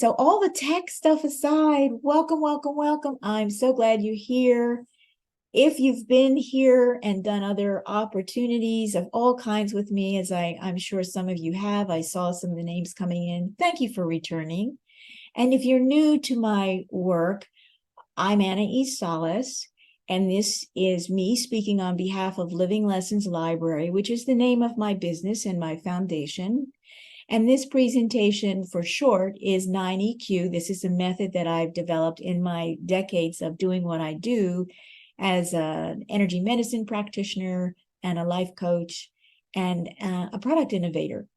So all the tech stuff aside, welcome, welcome, welcome. I'm so glad you're here. If you've been here and done other opportunities of all kinds with me, as I'm sure some of you have, I saw some of the names coming in. Thank you for returning. And if you're new to my work, I'm Anaiis Salles, and this is me speaking on behalf of Living Lessons Library, which is the name of my business and my foundation. And this presentation, for short, is 9EQ. This is a method that I've developed in my decades of doing what I do as an energy medicine practitioner and a life coach and a product innovator.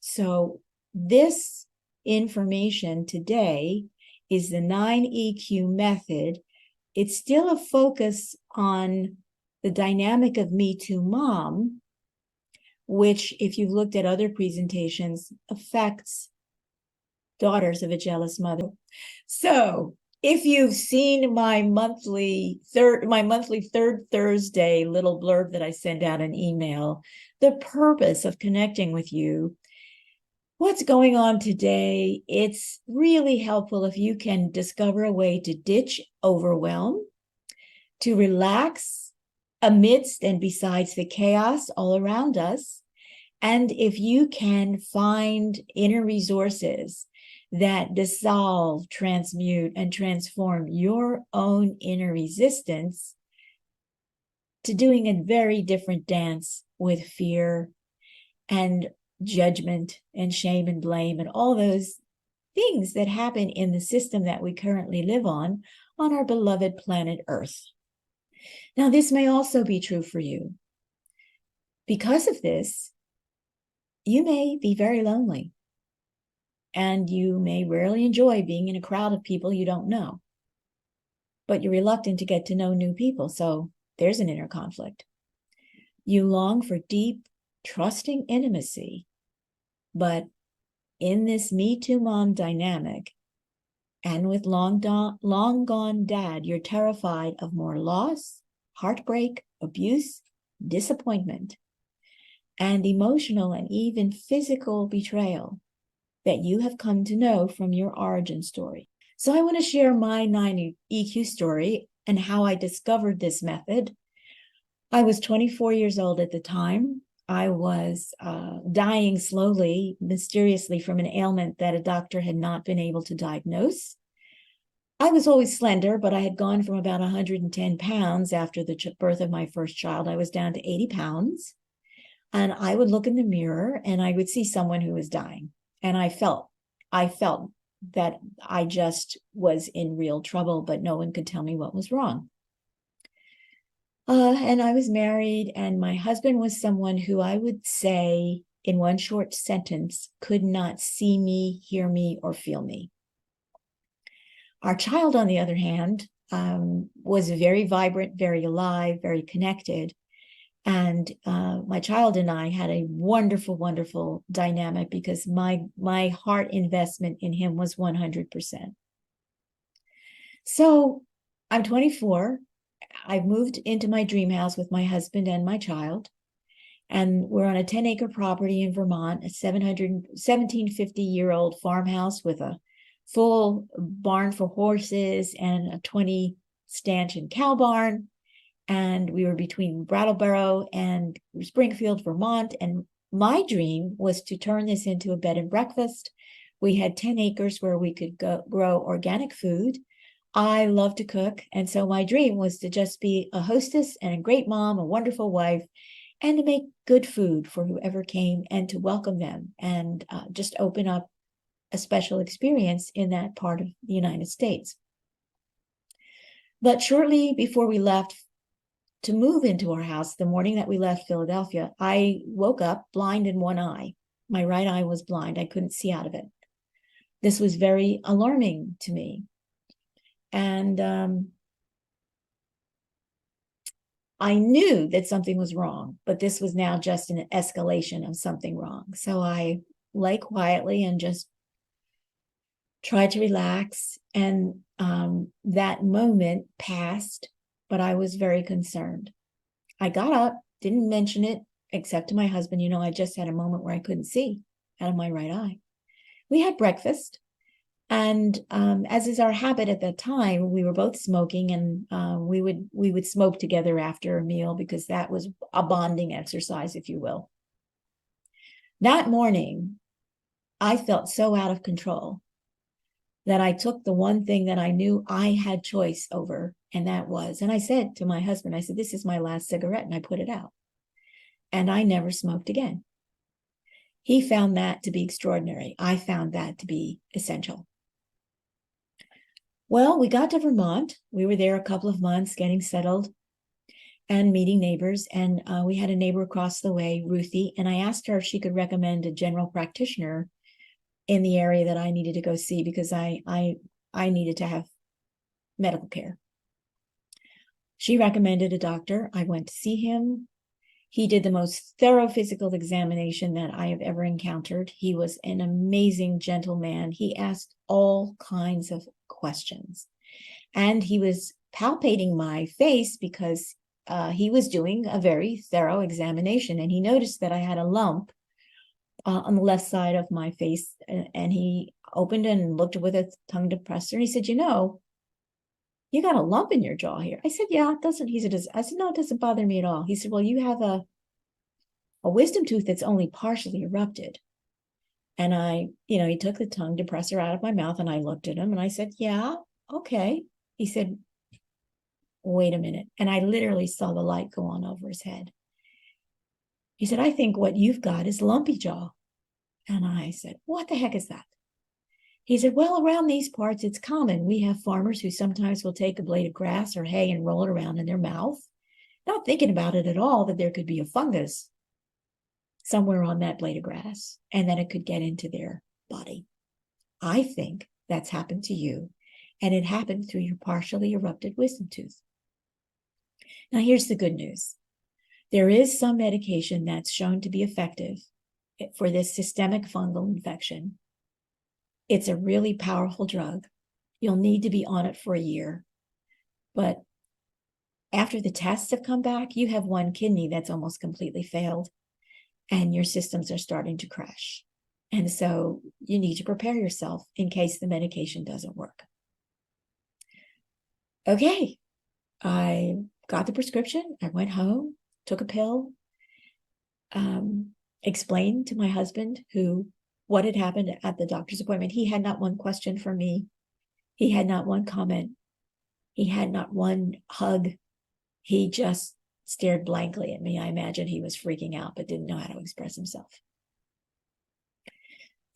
So this information today is the 9EQ method. It's still a focus on the dynamic of Me Too Mom, which, if you've looked at other presentations, affects daughters of a jealous mother. So if you've seen my monthly third Thursday little blurb that I send out an email, the purpose of connecting with you, what's going on today, it's really helpful if you can discover a way to ditch overwhelm, to relax amidst and besides the chaos all around us. And if you can find inner resources that dissolve, transmute, and transform your own inner resistance to doing a very different dance with fear and judgment and shame and blame and all those things that happen in the system that we currently live on our beloved planet Earth. Now, this may also be true for you. Because of this, you may be very lonely, and you may rarely enjoy being in a crowd of people you don't know, but you're reluctant to get to know new people, so there's an inner conflict. You long for deep, trusting intimacy, but in this Me Too Mom dynamic, and with long gone dad, you're terrified of more loss, heartbreak, abuse, disappointment, and emotional and even physical betrayal that you have come to know from your origin story. So I want to share my 9EQ story and how I discovered this method. I was 24 years old at the time. I was dying slowly, mysteriously, from an ailment that a doctor had not been able to diagnose. I was always slender, but I had gone from about 110 pounds after the birth of my first child. I was down to 80 pounds. And I would look in the mirror and I would see someone who was dying. And I felt that I just was in real trouble, but no one could tell me what was wrong. And I was married, and my husband was someone who I would say, in one short sentence, could not see me, hear me, or feel me. Our child, on the other hand, was very vibrant, very alive, very connected. And my child and I had a wonderful, wonderful dynamic because my heart investment in him was 100%. So I'm 24. I've moved into my dream house with my husband and my child. And we're on a 10-acre property in Vermont, a 1750-year-old farmhouse with a full barn for horses and a 20-stanchion cow barn. And we were between Brattleboro and Springfield, Vermont. And my dream was to turn this into a bed and breakfast. We had 10 acres where we could grow organic food. I love to cook. And so my dream was to just be a hostess and a great mom, a wonderful wife, and to make good food for whoever came and to welcome them and just open up a special experience in that part of the United States. But shortly before we left to move into our house, the morning that we left Philadelphia, I woke up blind in one eye. My right eye was blind. I couldn't see out of it. This was very alarming to me. And I knew that something was wrong, but this was now just an escalation of something wrong. So I lay quietly and just tried to relax. And that moment passed, but I was very concerned. I got up, didn't mention it, except to my husband. I just had a moment where I couldn't see out of my right eye. We had breakfast. And as is our habit at that time, we were both smoking, and we would smoke together after a meal because that was a bonding exercise, if you will. That morning, I felt so out of control that I took the one thing that I knew I had choice over, and that was, and I said to my husband, I said, this is my last cigarette, and I put it out. And I never smoked again. He found that to be extraordinary. I found that to be essential. Well, we got to Vermont. We were there a couple of months getting settled and meeting neighbors. And we had a neighbor across the way, Ruthie, and I asked her if she could recommend a general practitioner in the area that I needed to go see because I needed to have medical care. She recommended a doctor. I went to see him. He did the most thorough physical examination that I have ever encountered. He was an amazing gentleman. He asked all kinds of questions. And he was palpating my face because he was doing a very thorough examination. And he noticed that I had a lump on the left side of my face. And he opened and looked with a tongue depressor. And he said, you got a lump in your jaw here. I said, yeah, it doesn't. He said, I said, no, it doesn't bother me at all. He said, well, you have a wisdom tooth that's only partially erupted. And he took the tongue depressor out of my mouth and I looked at him and I said, yeah, okay. He said, wait a minute. And I literally saw the light go on over his head. He said, I think what you've got is lumpy jaw. And I said, what the heck is that? He said, well, around these parts, it's common. We have farmers who sometimes will take a blade of grass or hay and roll it around in their mouth, not thinking about it at all that there could be a fungus somewhere on that blade of grass and that it could get into their body. I think that's happened to you, and it happened through your partially erupted wisdom tooth. Now, here's the good news. There is some medication that's shown to be effective for this systemic fungal infection. It's a really powerful drug. You'll need to be on it for a year. But after the tests have come back, you have one kidney that's almost completely failed, and your systems are starting to crash. And so you need to prepare yourself in case the medication doesn't work. Okay, I got the prescription. I went home, took a pill, explained to my husband what had happened at the doctor's appointment. He had not one question for me. He had not one comment. He had not one hug. He just stared blankly at me. I imagine he was freaking out, but didn't know how to express himself.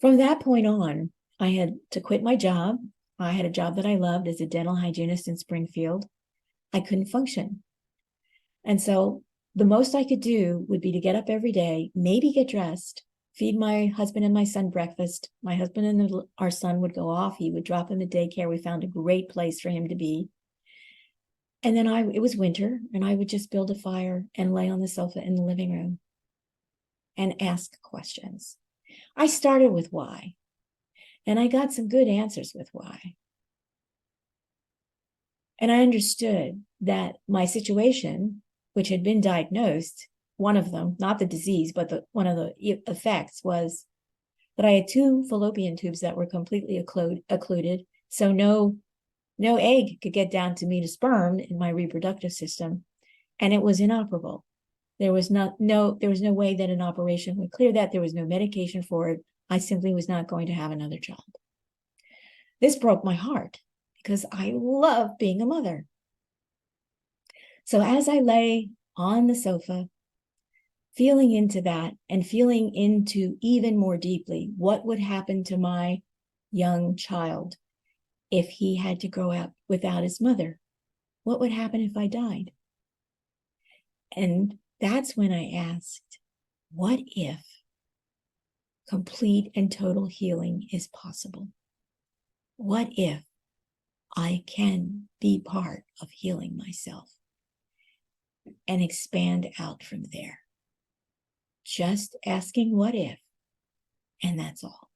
From that point on, I had to quit my job. I had a job that I loved as a dental hygienist in Springfield. I couldn't function. And so the most I could do would be to get up every day, maybe get dressed, feed my husband and my son breakfast. My husband and our son would go off. He would drop him at daycare. We found a great place for him to be. And then it was winter, and I would just build a fire and lay on the sofa in the living room and ask questions. I started with why, and I got some good answers with why. And I understood that my situation, which had been diagnosed, one of them, not the disease, but one of the effects was that I had 2 fallopian tubes that were completely occluded. So no egg could get down to meet a sperm in my reproductive system. And it was inoperable. There was no way that an operation would clear that. There was no medication for it. I simply was not going to have another child. This broke my heart because I love being a mother. So as I lay on the sofa, feeling into that and feeling into even more deeply what would happen to my young child if he had to grow up without his mother, what would happen if I died? And that's when I asked, what if complete and total healing is possible? What if I can be part of healing myself and expand out from there? Just asking what if, and that's all.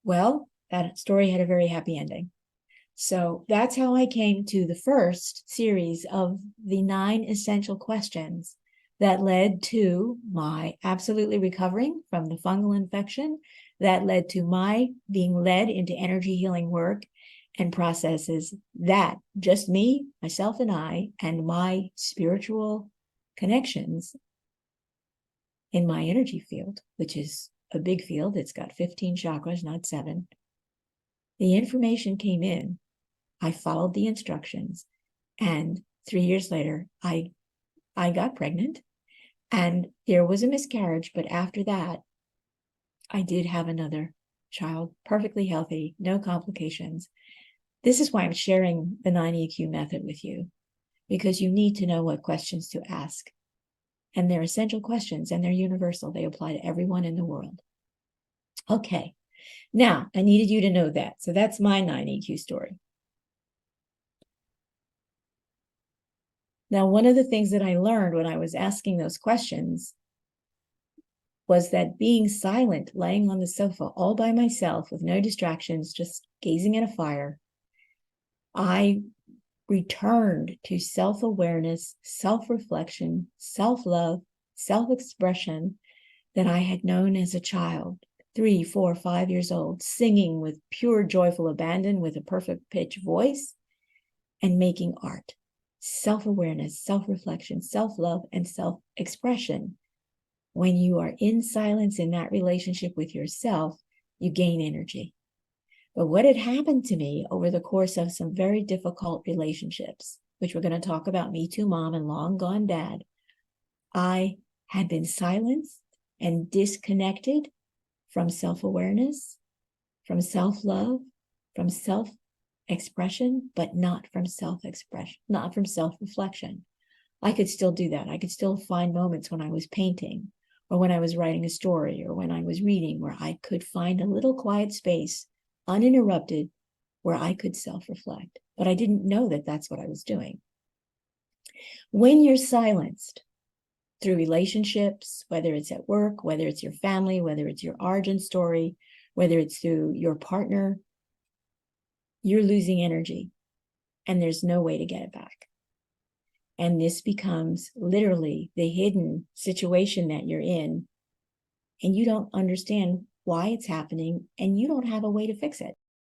Well, that story had a very happy ending. So that's how I came to the first series of the 9 essential questions that led to my absolutely recovering from the fungal infection, That led to my being led into energy healing work and processes that just me, myself, and I, and my spiritual connections in my energy field, which is a big field. It's got 15 chakras, not 7. The information came in. I followed the instructions. And 3 years later, I got pregnant and there was a miscarriage. But after that, I did have another child, perfectly healthy, no complications. This is why I'm sharing the 9EQ method with you, because you need to know what questions to ask. And they're essential questions and they're universal. They apply to everyone in the world. Okay. Now, I needed you to know that. So that's my 9EQ story. Now, one of the things that I learned when I was asking those questions was that being silent, laying on the sofa all by myself with no distractions, just gazing at a fire, I returned to self-awareness, self-reflection, self-love, self-expression that I had known as a child, 3, 4, 5 years old, singing with pure, joyful abandon with a perfect pitch voice and making art. Self-awareness, self-reflection, self-love, and self-expression. When you are in silence in that relationship with yourself, you gain energy. But what had happened to me over the course of some very difficult relationships, which we're going to talk about, Me Too Mom and Long Gone Dad, I had been silenced and disconnected from self-awareness, from self-love, from self-expression, but not from self-expression, not from self-reflection. I could still do that. I could still find moments when I was painting or when I was writing a story or when I was reading where I could find a little quiet space, uninterrupted, where I could self-reflect. But I didn't know that that's what I was doing. When you're silenced through relationships, whether it's at work, whether it's your family, whether it's your origin story, whether it's through your partner, you're losing energy and there's no way to get it back. And this becomes literally the hidden situation that you're in, and you don't understand why it's happening, and you don't have a way to fix it.